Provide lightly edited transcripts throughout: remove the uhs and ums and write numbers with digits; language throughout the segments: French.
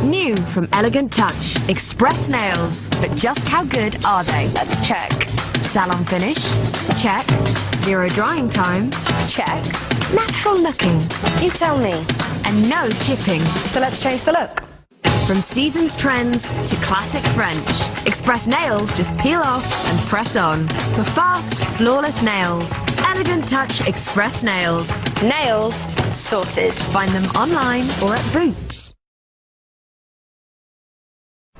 New from Elegant Touch, Express Nails. But just how good are they? Let's check. Salon finish? Check. Zero drying time? Check. Natural looking? You tell me. And no chipping. So let's change the look. From season's trends to classic French, Express Nails just peel off and press on. For fast, flawless nails. Elegant Touch Express Nails. Nails sorted. Find them online or at Boots.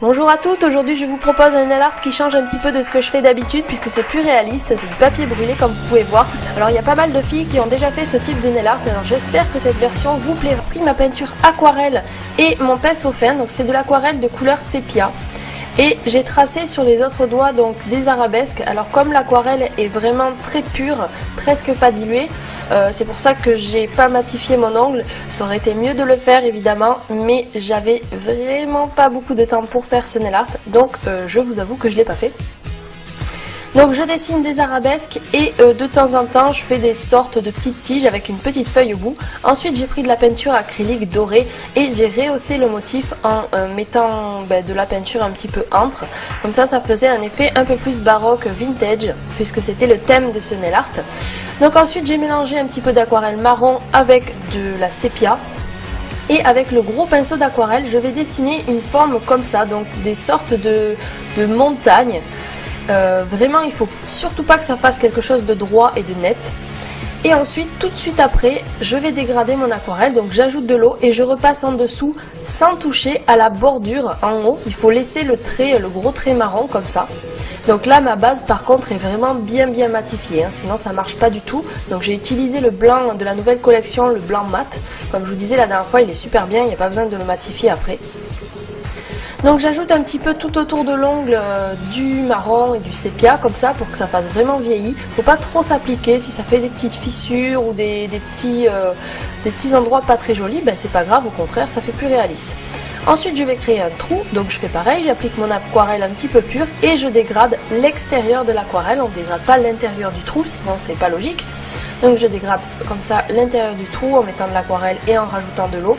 Bonjour à toutes, aujourd'hui je vous propose un nail art qui change un petit peu de ce que je fais d'habitude puisque c'est plus réaliste, c'est du papier brûlé comme vous pouvez voir. Alors il y a pas mal de filles qui ont déjà fait ce type de nail art, alors j'espère que cette version vous plaira. J'ai pris ma peinture aquarelle et mon pinceau fin, donc c'est de l'aquarelle de couleur sépia. Et j'ai tracé sur les autres doigts donc des arabesques. Alors comme l'aquarelle est vraiment très pure, presque pas diluée, c'est pour ça que j'ai pas matifié mon ongle. Ça aurait été mieux de le faire évidemment, mais j'avais vraiment pas beaucoup de temps pour faire ce nail art, donc je vous avoue que je l'ai pas fait. Donc je dessine des arabesques et de temps en temps je fais des sortes de petites tiges avec une petite feuille au bout. Ensuite j'ai pris de la peinture acrylique dorée et j'ai rehaussé le motif en mettant de la peinture un petit peu entre. Comme ça faisait un effet un peu plus baroque vintage puisque c'était le thème de ce nail art. Donc ensuite j'ai mélangé un petit peu d'aquarelle marron avec de la sépia. Et avec le gros pinceau d'aquarelle je vais dessiner une forme comme ça, donc des sortes de montagnes. Vraiment il faut surtout pas que ça fasse quelque chose de droit et de net. Et ensuite tout de suite après je vais dégrader mon aquarelle, donc j'ajoute de l'eau et je repasse en dessous sans toucher à la bordure en haut. Il faut laisser le trait, le gros trait marron comme ça. Donc là ma base par contre est vraiment bien matifiée, hein, sinon ça marche pas du tout. Donc j'ai utilisé le blanc de la nouvelle collection, le blanc mat. Comme je vous disais la dernière fois il est super bien, il n'y a pas besoin de le matifier après. Donc j'ajoute un petit peu tout autour de l'ongle du marron et du sépia comme ça pour que ça fasse vraiment vieilli. Faut pas trop s'appliquer, si ça fait des petites fissures ou des petits endroits pas très jolis, c'est pas grave, au contraire ça fait plus réaliste. Ensuite je vais créer un trou, donc je fais pareil, j'applique mon aquarelle un petit peu pure et je dégrade l'extérieur de l'aquarelle. On ne dégrade pas l'intérieur du trou, sinon c'est pas logique. Donc je dégrade comme ça l'intérieur du trou en mettant de l'aquarelle et en rajoutant de l'eau.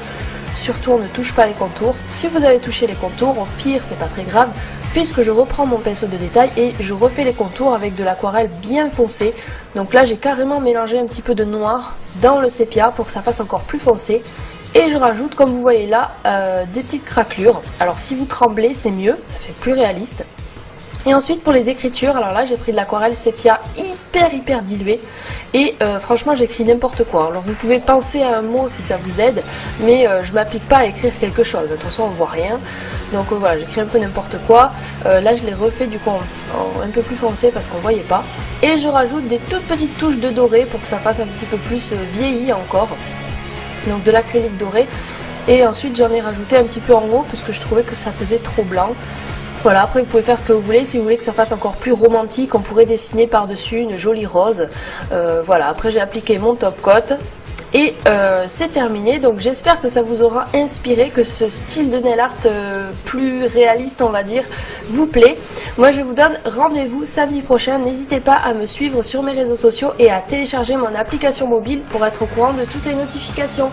Surtout on ne touche pas les contours. Si vous avez touché les contours, au pire c'est pas très grave puisque je reprends mon pinceau de détail et je refais les contours avec de l'aquarelle bien foncée. Donc là j'ai carrément mélangé un petit peu de noir dans le sépia pour que ça fasse encore plus foncé. Et je rajoute, comme vous voyez là, des petites craquelures. Alors si vous tremblez c'est mieux, ça fait plus réaliste. Et ensuite pour les écritures, alors là j'ai pris de l'aquarelle sépia hyper diluée. Et franchement j'écris n'importe quoi. Alors vous pouvez penser à un mot si ça vous aide, mais je m'applique pas à écrire quelque chose. De toute façon on voit rien. Donc voilà, j'écris un peu n'importe quoi. Là je l'ai refait du coup en un peu plus foncé parce qu'on voyait pas. Et je rajoute des toutes petites touches de doré pour que ça fasse un petit peu plus vieilli encore. Donc de l'acrylique doré. Et ensuite j'en ai rajouté un petit peu en haut parce que je trouvais que ça faisait trop blanc. Voilà, après vous pouvez faire ce que vous voulez, si vous voulez que ça fasse encore plus romantique, on pourrait dessiner par-dessus une jolie rose. Voilà, après j'ai appliqué mon top coat et c'est terminé. Donc j'espère que ça vous aura inspiré, que ce style de nail art plus réaliste on va dire vous plaît. Moi je vous donne rendez-vous samedi prochain, n'hésitez pas à me suivre sur mes réseaux sociaux et à télécharger mon application mobile pour être au courant de toutes les notifications.